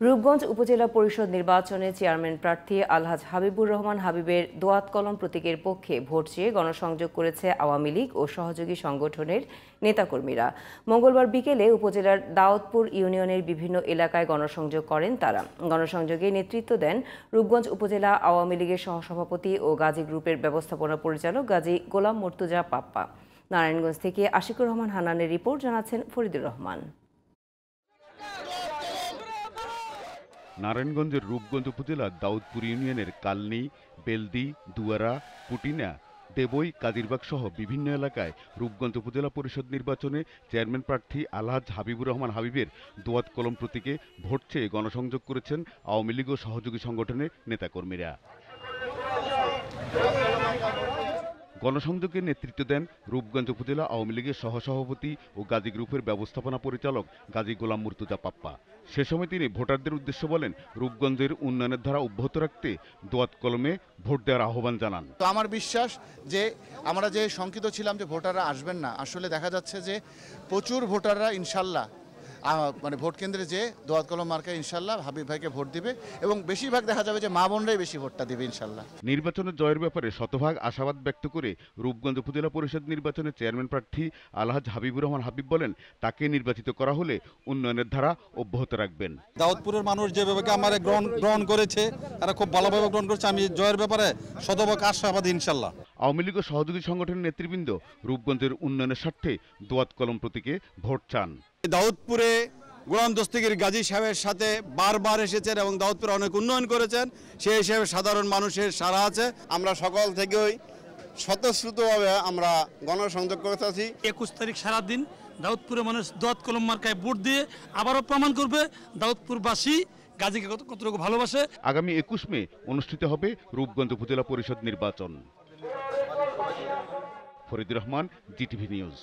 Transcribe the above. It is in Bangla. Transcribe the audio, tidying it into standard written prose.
রূপগঞ্জ উপজেলা পরিষদ নির্বাচনে চেয়ারম্যান প্রার্থী আলহাজ হাবিবুর রহমান হাবিবের দোয়াত কলম প্রতীকের পক্ষে ভোট চেয়ে গণসংযোগ করেছে আওয়ামী লীগ ও সহযোগী সংগঠনের নেতাকর্মীরা। মঙ্গলবার বিকেলে উপজেলার দাউদপুর ইউনিয়নের বিভিন্ন এলাকায় গণসংযোগ করেন তারা। গণসংযোগে নেতৃত্ব দেন রূপগঞ্জ উপজেলা আওয়ামী লীগের সহসভাপতি ও গাজী গ্রুপের ব্যবস্থাপনা পরিচালক গাজী গোলাম মর্তুজা পাপ্পা। নারায়ণগঞ্জ থেকে আশিকুর রহমান হান্নানের রিপোর্ট, জানাচ্ছেন ফরিদুর রহমান। নারায়ণগঞ্জের রূপগঞ্জ উপজেলার দাউদপুর ইউনিয়নের কালনী, বেলদি, দুয়ারা, পুটিনা, দেবই, কাদিরবাগ সহ বিভিন্ন এলাকায় রূপগঞ্জ উপজেলা পরিষদ নির্বাচনে চেয়ারম্যান প্রার্থী আলহাজ হাবিবুর রহমান হাবিবের দোয়াত কলম প্রতীকে ভোট চেয়ে গণসংযোগ করেছেন আওয়ামী লীগ ও সহযোগী সংগঠনের নেতাকর্মীরা। গণসংযোগে নেতৃত্ব দেন রূপগঞ্জ উপজেলা আওয়ামী লীগের সহসভাপতি ও গাজী গ্রুপের ব্যবস্থাপনা পরিচালক গাজী গোলাম মর্তুজা পাপ্পা। সে সময় তিনি ভোটারদের উদ্দেশ্যে বলেন, রূপগঞ্জের উন্নয়নের ধারা অব্যাহত রাখতে দোয়াত কলমে ভোট দেওয়ার আহ্বান জানান। তো আমার বিশ্বাস যে আমরা যে শঙ্কিত ছিলাম যে ভোটাররা আসবেন না, আসলে দেখা যাচ্ছে যে প্রচুর ভোটাররা ইনশাল্লাহ ভোট কেন্দ্রে যে দোয়াত কলম মার্কায় ইনশাল্লাহ হাবিব ভাইকে ভোট দিবে এবং বেশিরভাগ দেখা যাবে যে মা বোনরাই বেশি ভোটটা দিবে ইনশাল্লাহ। নির্বাচনের জয়ের ব্যাপারে শতভাগ আশাবাদ ব্যক্ত করে রূপগঞ্জ উপজেলা পরিষদ নির্বাচনে চেয়ারম্যান প্রার্থী আলহাজ হাবিবুর রহমান হাবিব বলেন, তাকে নির্বাচিত করা হলে উন্নয়নের ধারা অব্যাহত রাখবেন। দাউদপুরের মানুষ যেভাবে আমার গ্রহণ করেছে, তারা খুব ভালোভাবে গ্রহণ করেছে। আমি জয়ের ব্যাপারে শতভাগ আশাবাদী ইনশাল্লাহ। আওয়ামী লীগ ও সহযোগী সংগঠনের নেতৃবৃন্দ রূপগঞ্জের উন্নয়নের স্বার্থে দোয়াত কলম প্রতীকে ভোট চান। দাউদপুরে গোলাম দস্তগীর গাজী সাহেবের সাথে বারবার এসেছেন এবং দাউদপুরে অনেক উন্নয়ন করেছেন, সেই হিসেবে সাধারণ মানুষের সাড়া আছে। আমরা সকাল থেকেই স্বতঃস্ফূর্তভাবে আমরা গণসংযোগ করে থাকি। 21 তারিখ সারাদিন দাউদপুরের মানুষ দোয়াত কলম মার্কায় ভোট দিয়ে আবারও প্রমাণ করবে দাউদপুরবাসী গাজীকে কতটুকু ভালোবাসে। আগামী 21 মে অনুষ্ঠিত হবে রূপগঞ্জ উপজেলা পরিষদ নির্বাচন। Faridur Rahman, GTV news.